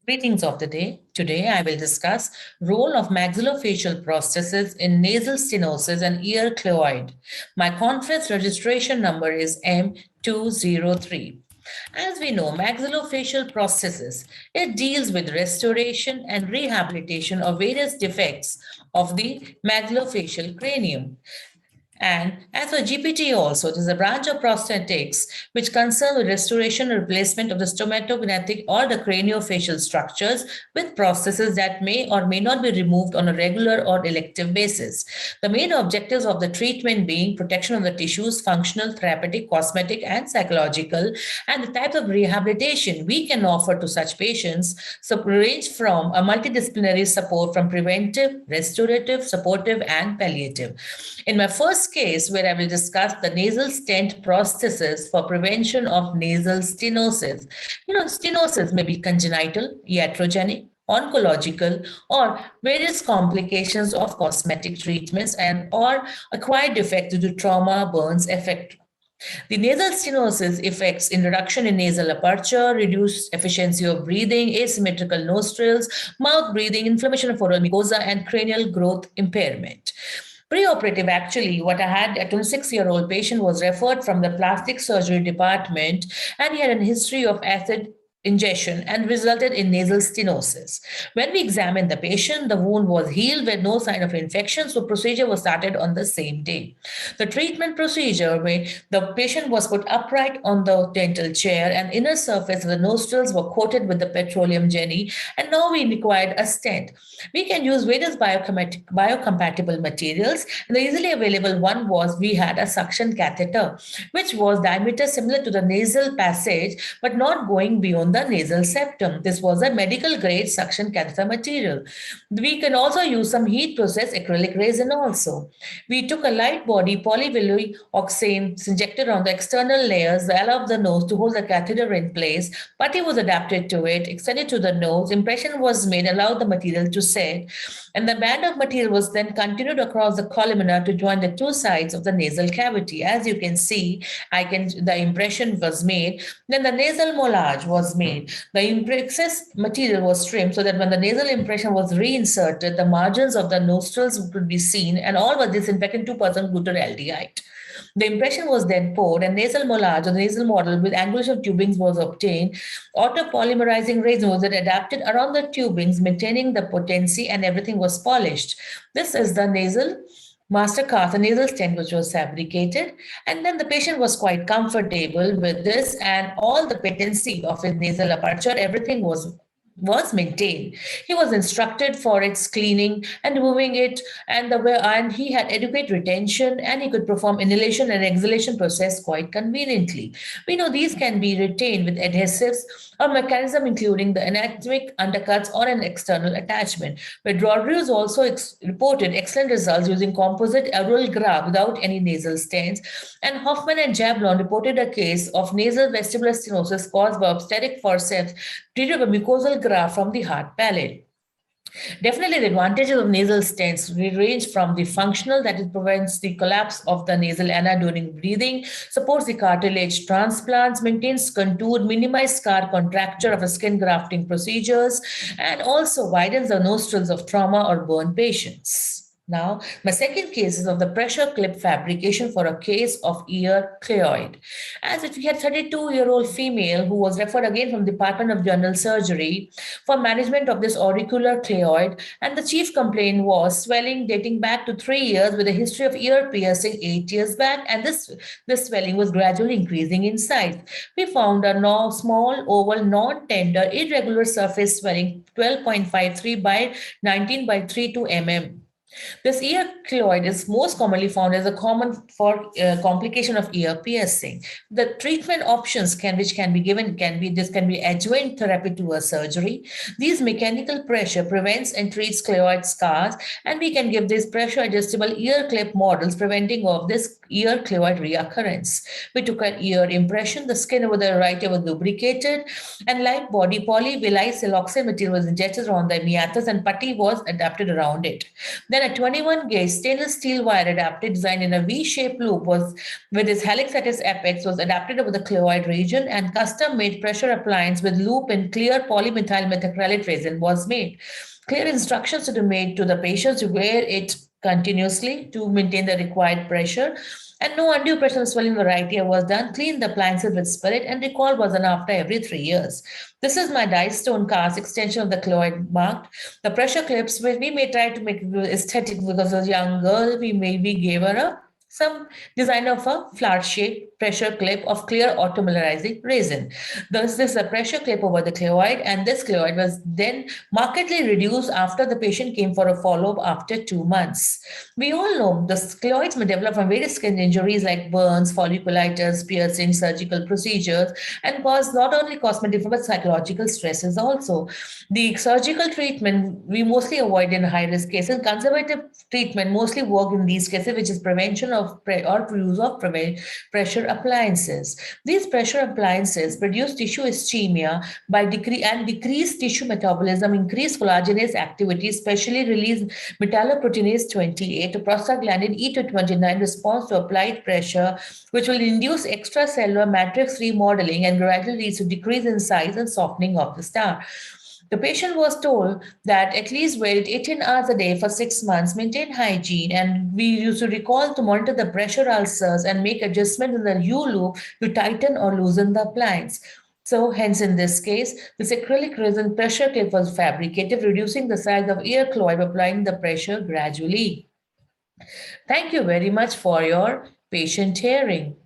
Greetings of the day. Today I will discuss role of maxillofacial prosthesis in nasal stenosis and ear cleoid. My conference registration number is M203. As we know, maxillofacial prosthesis, it deals with restoration and rehabilitation of various defects of the maxillofacial cranium. And as for GPT also, it is a branch of prosthetics which concern the restoration and replacement of the stomatognathing or the craniofacial structures with prostheses that may or may not be removed on a regular or elective basis. The main objectives of the treatment being protection of the tissues, functional, therapeutic, cosmetic, and psychological, and the types of rehabilitation we can offer to such patients so range from a multidisciplinary support from preventive, restorative, supportive, and palliative. In my first case, where I will discuss the nasal stent prosthesis for prevention of nasal stenosis. Stenosis may be congenital, iatrogenic, oncological, or various complications of cosmetic treatments and or acquired defect due to trauma, burns, effect. The nasal stenosis affects introduction in nasal aperture, reduced efficiency of breathing, asymmetrical nostrils, mouth breathing, inflammation of oral mucosa, and cranial growth impairment. Preoperative, actually, what I had, a 26-year-old patient was referred from the plastic surgery department, and he had a history of acid ingestion and resulted in nasal stenosis. When we examined the patient, the wound was healed with no sign of infection, so procedure was started on the same day. The treatment procedure where the patient was put upright on the dental chair and inner surface of the nostrils were coated with the petroleum jelly, and now we required a stent. We can use various biocompatible materials, and the easily available one was we had a suction catheter, which was diameter similar to the nasal passage but not going beyond the nasal septum. This was a medical grade suction catheter material. We can also use some heat process acrylic resin also. We took a light body polyvinyl oxime injected on the external layers, the allow of the nose to hold the catheter in place. Putty was adapted to it, extended to the nose. Impression was made, allowed the material to set, and the band of material was then continued across the columna to join the two sides of the nasal cavity. As you can see, the impression was made. Then the nasal mollage was made. The excess material was trimmed so that when the nasal impression was reinserted, the margins of the nostrils could be seen, and all were disinfected 2% glutaraldehyde. The impression was then poured, and nasal mollage or the nasal model with angulation of tubings was obtained. Autopolymerizing resin was then adapted around the tubings, maintaining the potency, and everything was polished. This is the nasal master cast, a nasal stent which was fabricated, and then the patient was quite comfortable with this, and all the patency of his nasal aperture, everything was maintained. He was instructed for its cleaning and removing it, and he had adequate retention, and he could perform inhalation and exhalation process quite conveniently. We know these can be retained with adhesives or mechanism including the anatomic undercuts or an external attachment. But Rodriguez also reported excellent results using composite oral graft without any nasal stents, and Hoffman and Jablon reported a case of nasal vestibular stenosis caused by obstetric forceps treated with mucosal graft from the hard palate. Definitely, the advantages of nasal stents range from the functional, that it prevents the collapse of the nasal ana during breathing, supports the cartilage transplants, maintains contour, minimizes scar contracture of a skin grafting procedures, and also widens the nostrils of trauma or burn patients. Now, my second case is of the pressure clip fabrication for a case of ear cleoid. As if we had 32-year-old female who was referred again from Department of General Surgery for management of this auricular cleoid, and the chief complaint was swelling dating back to 3 years with a history of ear piercing 8 years back, and this swelling was gradually increasing in size. We found a small, oval, non-tender, irregular surface swelling 12.53 by 19 by 32 mm. This ear cleoid is most commonly found as a common for complication of ear piercing. The treatment options which can be given can be adjuvant therapy to a surgery. These mechanical pressure prevents and treats cleoid scars, and we can give these pressure adjustable ear clip models preventing of this ear cleoid reoccurrence. We took an ear impression. The skin over the right ear was lubricated, and light body polyvinyl siloxane material was injected around the meatus, and putty was adapted around it. Then Then a 21 gauge stainless steel wire adapted, designed in a V-shaped loop, was with its helix at its apex, was adapted over the chloride region, and custom-made pressure appliance with loop in clear polymethyl methacrylate resin was made. Clear instructions to be made to the patients to wear it continuously to maintain the required pressure, and no undue pressure or swelling variety was done. Clean the appliances with spirit, and recall was done after every 3 years. This is my dice stone cast extension of the chloride marked. The pressure clips, we may try to make it aesthetic because as a young girl, we gave her some design of a flower-shaped pressure clip of clear automolarizing resin. Thus, this is a pressure clip over the chloride, and this chloride was then markedly reduced after the patient came for a follow-up after 2 months. We all know the chloroids may develop from various skin injuries like burns, folliculitis, piercing, surgical procedures, and cause not only cosmetic but psychological stresses also. The surgical treatment we mostly avoid in high-risk cases. Conservative treatment mostly work in these cases, which is prevention of or use of pressure appliances. These pressure appliances produce tissue ischemia by decrease tissue metabolism, increase collagenase activity, especially release metalloproteinase 28 to prostaglandin E to 29 response to applied pressure, which will induce extracellular matrix remodeling and gradually leads to decrease in size and softening of the star. The patient was told that at least wear it 18 hours a day for 6 months, maintain hygiene, and we used to recall to monitor the pressure ulcers and make adjustment in the U loop to tighten or loosen the appliance. So, hence, in this case, this acrylic resin pressure clip was fabricated, reducing the size of ear chloride, applying the pressure gradually. Thank you very much for your patient hearing.